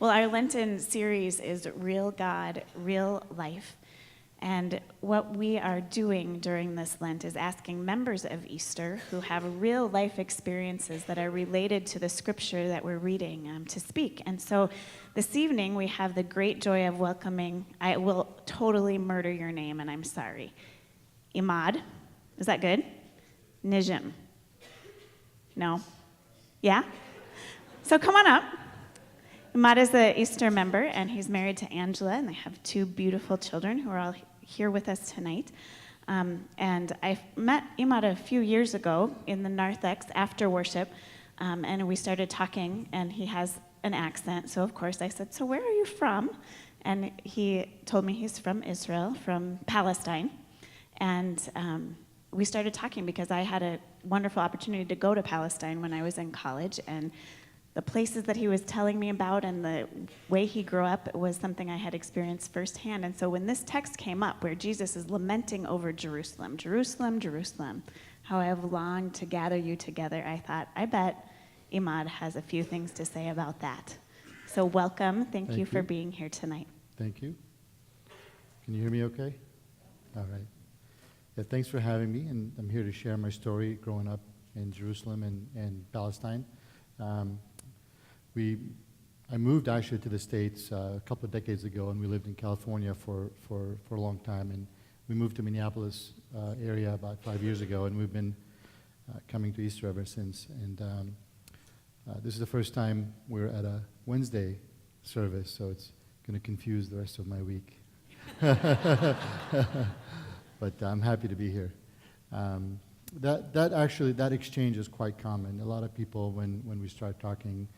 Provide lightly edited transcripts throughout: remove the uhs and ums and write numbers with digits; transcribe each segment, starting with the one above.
Well, our Lenten series is Real God, Real Life. And what we are doing during this Lent is asking members of Easter who have real life experiences that are related to the scripture that we're reading to speak. And so this evening we have the great joy of welcoming, I will totally murder your name and I'm sorry, Imad, is that good? Nijim. No? Yeah? So come on up. Imad is the Easter member, and he's married to Angela, and they have two beautiful children who are all here with us tonight. And I met Imad a few years ago in the narthex after worship, and we started talking, and he has an accent. So, of course, I said, so where are you from? And he told me he's from Israel, from Palestine. And we started talking because I had a wonderful opportunity to go to Palestine when I was in college, and the places that he was telling me about and the way he grew up was something I had experienced firsthand. And so when this text came up where Jesus is lamenting over Jerusalem, Jerusalem, Jerusalem, how I have longed to gather you together, I thought, I bet Imad has a few things to say about that. So welcome. Thank you for being here tonight. Thank you. Can you hear me okay? All right. Yeah, thanks for having me, and I'm here to share my story growing up in Jerusalem and Palestine. I moved actually to the States a couple of decades ago, and we lived in California for a long time. And we moved to Minneapolis area about 5 years ago, and we've been coming to Easter ever since. And this is the first time we're at a Wednesday service, so it's going to confuse the rest of my week. But I'm happy to be here. That exchange is quite common. A lot of people, when we start talking,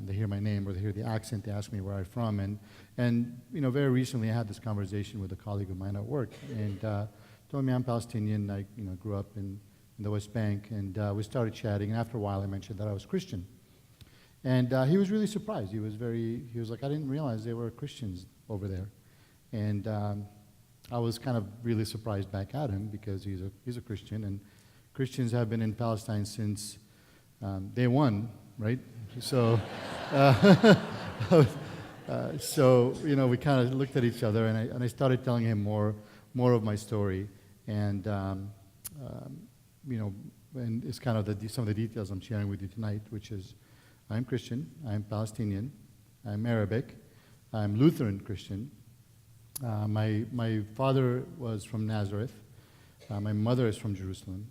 they hear my name or they hear the accent, they ask me where I'm from. And very recently I had this conversation with a colleague of mine at work, and told me I'm Palestinian. I grew up in the West Bank, and we started chatting. And after a while I mentioned that I was Christian. And he was really surprised. He was like, I didn't realize there were Christians over there. And I was kind of really surprised back at him because he's a Christian, and Christians have been in Palestine since day one, right? So, we kind of looked at each other, and I started telling him more of my story, and and it's kind of some of the details I'm sharing with you tonight, which is I'm Christian, I'm Palestinian, I'm Arabic, I'm Lutheran Christian. My father was from Nazareth. My mother is from Jerusalem.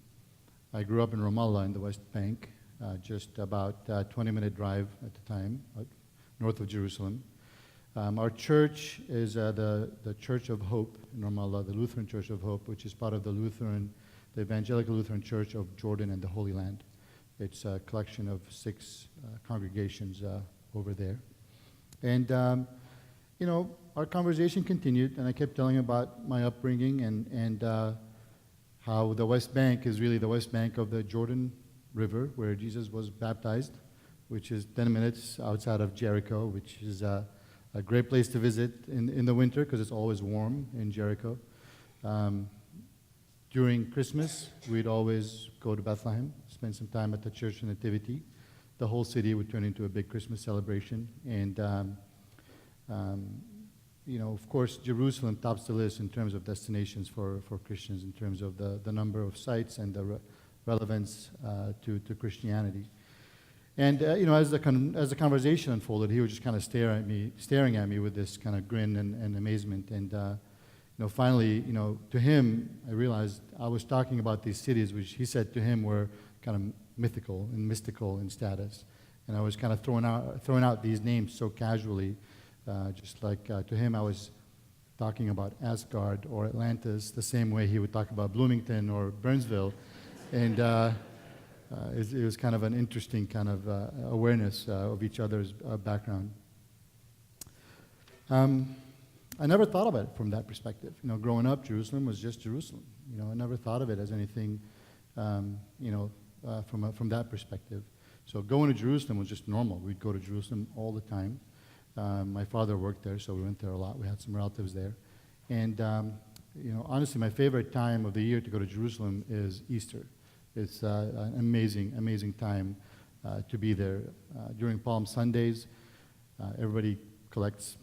I grew up in Ramallah in the West Bank, just about a 20-minute drive at the time, north of Jerusalem. Our church is the Church of Hope in Ramallah, the Lutheran Church of Hope, which is part of the Evangelical Lutheran Church of Jordan and the Holy Land. It's a collection of 6 congregations over there. And, our conversation continued, and I kept telling him about my upbringing and how the West Bank is really the West Bank of the Jordan River, where Jesus was baptized, which is 10 minutes outside of Jericho, which is a great place to visit in the winter because it's always warm in Jericho. During Christmas, we'd always go to Bethlehem, spend some time at the Church of Nativity. The whole city would turn into a big Christmas celebration. And, of course, Jerusalem tops the list in terms of destinations for Christians, in terms of the number of sites and the relevance to Christianity. And as the conversation unfolded, he would just kind of staring at me with this kind of grin and amazement. And finally, to him, I realized I was talking about these cities, which he said to him were kind of mythical and mystical in status. And I was kind of throwing out these names so casually, just like to him, I was talking about Asgard or Atlantis the same way he would talk about Bloomington or Burnsville. And it was kind of an interesting kind of awareness of each other's background. I never thought about it from that perspective. Growing up, Jerusalem was just Jerusalem. I never thought of it as anything, from that perspective. So going to Jerusalem was just normal. We'd go to Jerusalem all the time. My father worked there, so we went there a lot. We had some relatives there. And, honestly, my favorite time of the year to go to Jerusalem is Easter. It's an amazing, amazing time to be there. During Palm Sundays, Everybody collects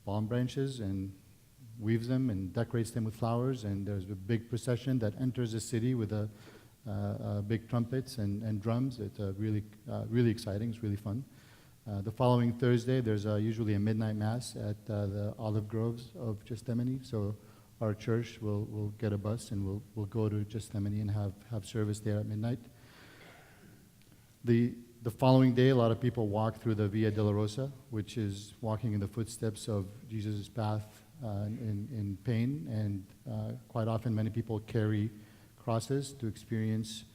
palm branches and weaves them and decorates them with flowers, and there's a big procession that enters the city with big trumpets and drums. It's really exciting. It's really fun. The following Thursday, there's usually a midnight mass at the Olive Groves of Gethsemane. So our church will get a bus and we'll go to Gethsemane and have service there at midnight. The following day, a lot of people walk through the Via Dolorosa, which is walking in the footsteps of Jesus' path in pain, and quite often many people carry crosses to experience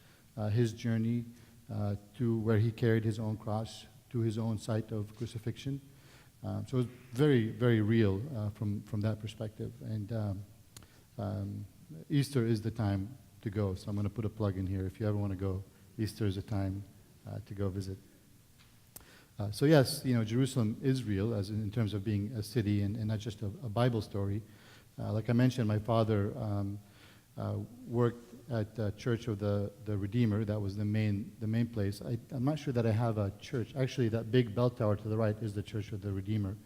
his journey to where he carried his own cross to his own site of crucifixion. So it's very, very real from that perspective. And Easter is the time to go, so I'm going to put a plug in here. If you ever want to go, Easter is the time to go visit. So yes, Jerusalem is real as in terms of being a city and not just a Bible story. Like I mentioned, my father worked at the Church of the Redeemer. That was the main place. I'm not sure that I have a church. Actually, that big bell tower to the right is the Church of the Redeemer.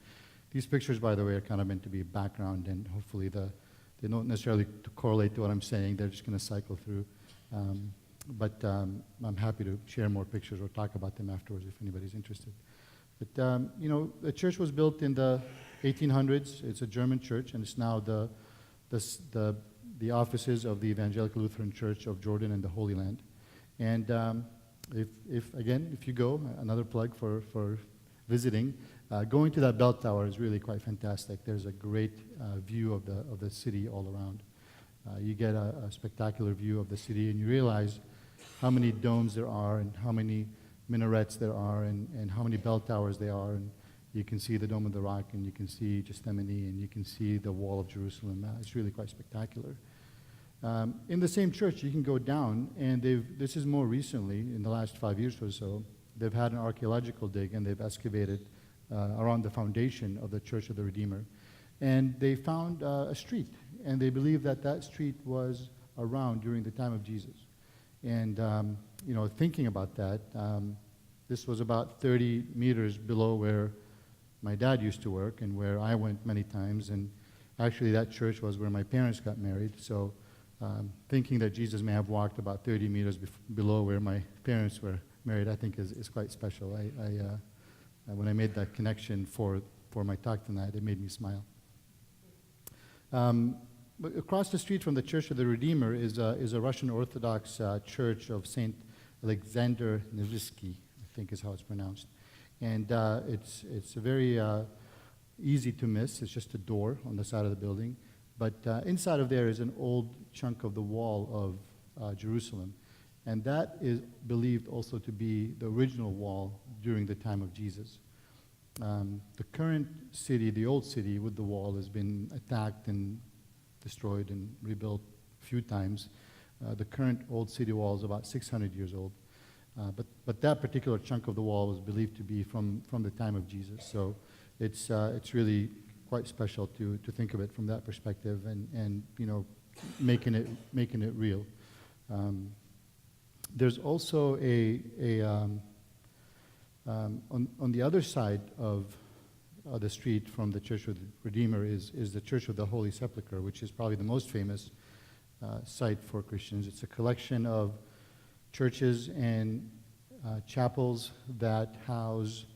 These pictures, by the way, are kind of meant to be background, and hopefully they don't necessarily correlate to what I'm saying. They're just going to cycle through. But I'm happy to share more pictures or talk about them afterwards if anybody's interested. But, the church was built in the 1800s. It's a German church, and it's now the offices of the Evangelical Lutheran Church of Jordan and the Holy Land. And if you go, another plug for visiting, going to that bell tower is really quite fantastic. There's a great view of the city all around. You get a spectacular view of the city, and you realize how many domes there are and how many minarets there are and how many bell towers there are. And you can see the Dome of the Rock, and you can see Gethsemane, and you can see the Wall of Jerusalem. It's really quite spectacular. In the same church, you can go down, and this is more recently, in the last 5 years or so, they've had an archaeological dig, and they've excavated around the foundation of the Church of the Redeemer. And they found a street, and they believe that street was around during the time of Jesus. And, thinking about that, this was about 30 meters below where my dad used to work and where I went many times. And actually, that church was where my parents got married. So thinking that Jesus may have walked about 30 meters below where my parents were married, I think is quite special. When I made that connection for my talk tonight, it made me smile. But across the street from the Church of the Redeemer is a Russian Orthodox church of Saint Alexander Nevsky, I think is how it's pronounced. And it's very easy to miss. It's just a door on the side of the building. But inside of there is an old chunk of the wall of Jerusalem. And that is believed also to be the original wall during the time of Jesus. The current city, the old city with the wall, has been attacked and destroyed and rebuilt a few times. The current old city wall is about 600 years old. But that particular chunk of the wall was believed to be from the time of Jesus. So it's really quite special to think of it from that perspective and making it real. There's also on the other side of the street from the Church of the Redeemer is the Church of the Holy Sepulchre, which is probably the most famous site for Christians. It's a collection of churches and chapels that house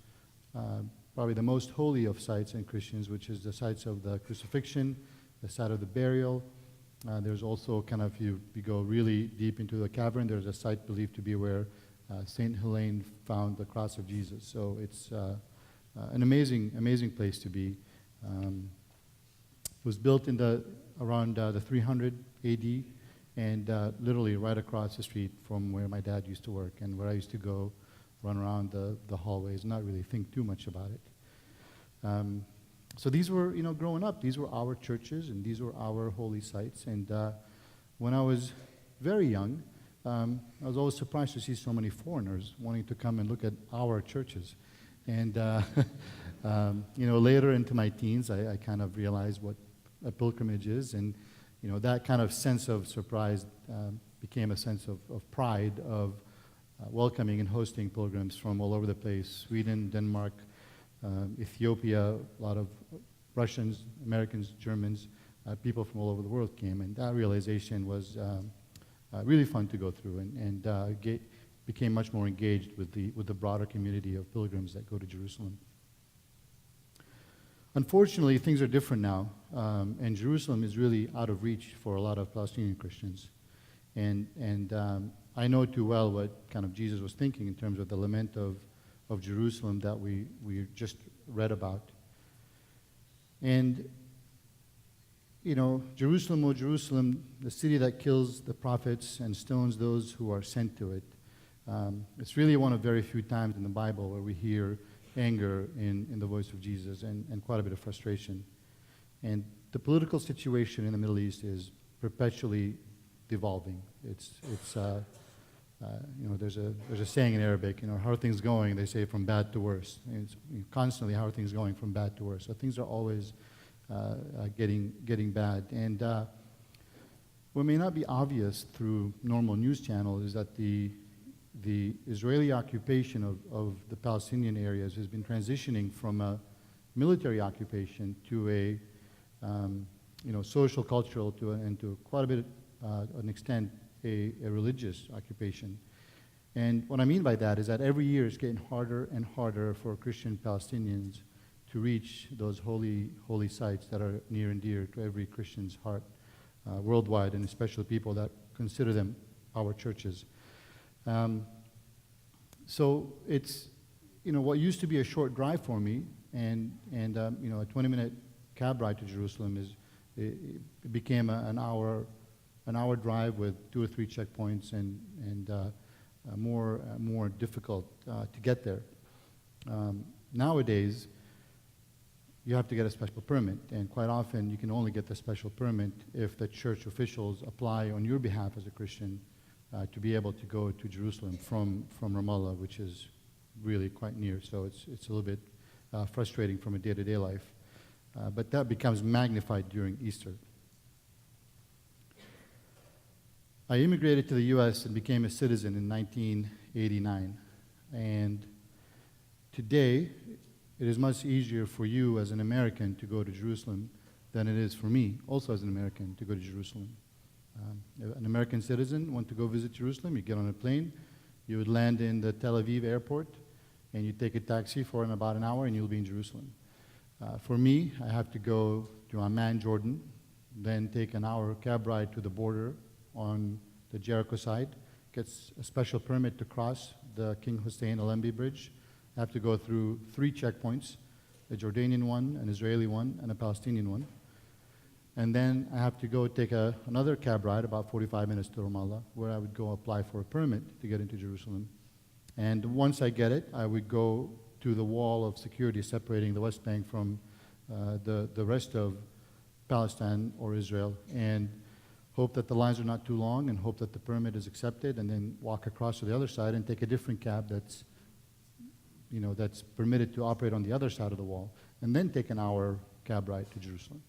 probably the most holy of sites in Christians, which is the sites of the crucifixion, the site of the burial. There's also if you go really deep into the cavern, there's a site believed to be where Saint Helene found the cross of Jesus. So it's an amazing place to be. It was built around the 300 AD, and literally right across the street from where my dad used to work and where I used to go run around the hallways and not really think too much about it. So these were, growing up, these were our churches and these were our holy sites. And when I was very young, I was always surprised to see so many foreigners wanting to come and look at our churches. And, later into my teens, I kind of realized what a pilgrimage is. And, that kind of sense of surprise became a sense of pride of welcoming and hosting pilgrims from all over the place, Sweden, Denmark, Ethiopia, a lot of Russians, Americans, Germans, people from all over the world came, and that realization was really fun to go through, and became much more engaged with the broader community of pilgrims that go to Jerusalem. Unfortunately, things are different now, and Jerusalem is really out of reach for a lot of Palestinian Christians. And I know too well what kind of Jesus was thinking in terms of the lament of Jerusalem that we just read about. And, you know, Jerusalem, O Jerusalem, the city that kills the prophets and stones those who are sent to it. It's really one of very few times in the Bible where we hear anger in the voice of Jesus, and quite a bit of frustration. And the political situation in the Middle East is perpetually devolving. You know, there's a saying in Arabic, you know, how are things going? They say from bad to worse. And it's constantly, how are things going from bad to worse? So things are always getting bad. And what may not be obvious through normal news channels is that the Israeli occupation of the Palestinian areas has been transitioning from a military occupation to a social, cultural, and to quite a bit an extent a religious occupation. And what I mean by that is that every year it's getting harder and harder for Christian Palestinians to reach those holy sites that are near and dear to every Christian's heart worldwide, and especially people that consider them our churches. So it's, you know, what used to be a short drive for me, and a 20-minute cab ride to Jerusalem it became an hour drive with 2 or 3 checkpoints, and more difficult to get there. Nowadays, you have to get a special permit, and quite often you can only get the special permit if the church officials apply on your behalf as a Christian to be able to go to Jerusalem from Ramallah, which is really quite near. So it's a little bit frustrating from a day-to-day life. But that becomes magnified during Easter. I immigrated to the U.S. and became a citizen in 1989. And today, it is much easier for you as an American to go to Jerusalem than it is for me, also as an American, to go to Jerusalem. An American citizen want to go visit Jerusalem, you get on a plane, you would land in the Tel Aviv airport, and you take a taxi for about an hour, and you'll be in Jerusalem. For me, I have to go to Amman, Jordan, then take an hour cab ride to the border on the Jericho side, get a special permit to cross the King Hussein Alembi Bridge. I have to go through 3 checkpoints, a Jordanian one, an Israeli one, and a Palestinian one. And then I have to go take another cab ride, about 45 minutes to Ramallah, where I would go apply for a permit to get into Jerusalem. And once I get it, I would go to the wall of security separating the West Bank from the rest of Palestine or Israel, and hope that the lines are not too long, and hope that the permit is accepted, and then walk across to the other side and take a different cab that's permitted to operate on the other side of the wall, and then take an hour cab ride to Jerusalem.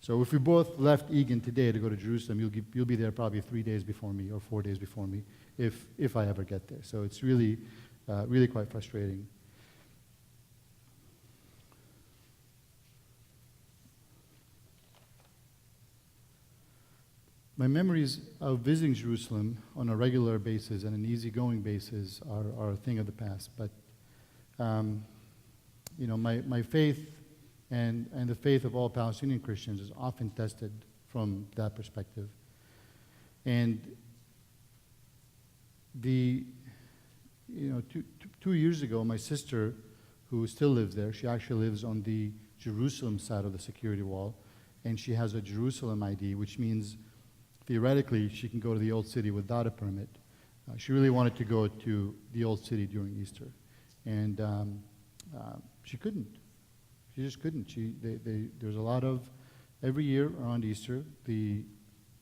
So if we both left Egan today to go to Jerusalem, you'll be there probably 3 days before me or 4 days before me, if I ever get there. So it's really quite frustrating. My memories of visiting Jerusalem on a regular basis and an easygoing basis are a thing of the past. But my faith and the faith of all Palestinian Christians is often tested from that perspective. And 2 years ago, my sister, who still lives there, she actually lives on the Jerusalem side of the security wall, and she has a Jerusalem ID, which means theoretically she can go to the Old City without a permit. She really wanted to go to the Old City during Easter, and she couldn't. She just couldn't. There's a lot of, every year around Easter, the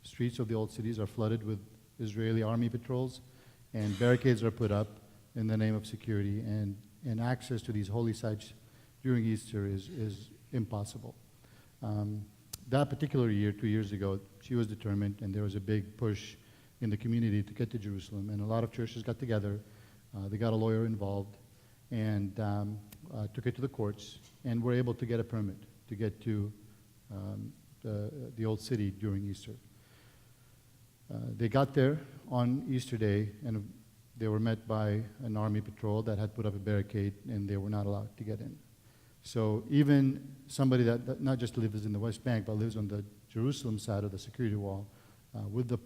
streets of the Old Cities are flooded with Israeli army patrols, and barricades are put up in the name of security, and access to these holy sites during Easter is impossible. That particular year, 2 years ago, she was determined, and there was a big push in the community to get to Jerusalem, and a lot of churches got together. They got a lawyer involved, and took it to the courts, and were able to get a permit to get to the old city during Easter. They got there on Easter Day, and they were met by an army patrol that had put up a barricade, and they were not allowed to get in. So even somebody that not just lives in the West Bank, but lives on the Jerusalem side of the security wall, with the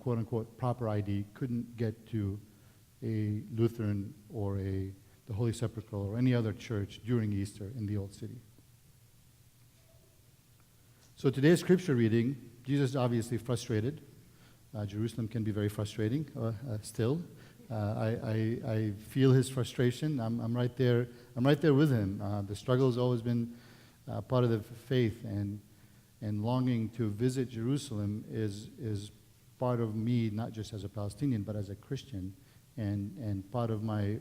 quote-unquote proper ID, couldn't get to a Lutheran or the Holy Sepulchre or any other church during Easter in the Old City. So today's scripture reading, Jesus is obviously frustrated. Jerusalem can be very frustrating still. I feel his frustration. I'm right there. I'm right there with him. The struggle has always been part of the faith, and longing to visit Jerusalem is part of me, not just as a Palestinian, but as a Christian. And part of my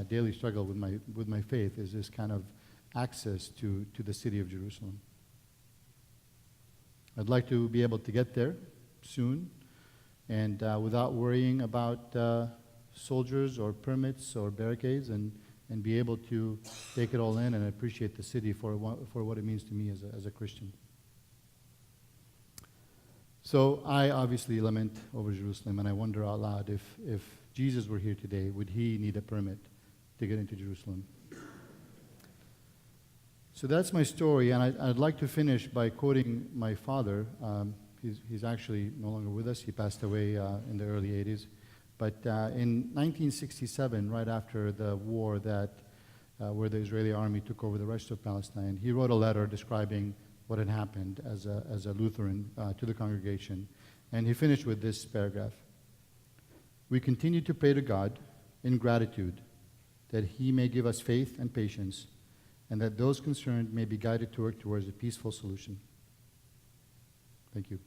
daily struggle with my faith is this kind of access to the city of Jerusalem. I'd like to be able to get there soon, and without worrying about soldiers or permits or barricades, and be able to take it all in and appreciate the city for what it means to me as a Christian. So I obviously lament over Jerusalem, and I wonder out loud, if Jesus were here today, would he need a permit to get into Jerusalem? So that's my story, and I'd like to finish by quoting my father. He's actually no longer with us. He passed away in the early 80s. But in 1967, right after the war where the Israeli army took over the rest of Palestine, he wrote a letter describing what had happened as a Lutheran to the congregation. And he finished with this paragraph. We continue to pray to God in gratitude that he may give us faith and patience, and that those concerned may be guided to work towards a peaceful solution. Thank you.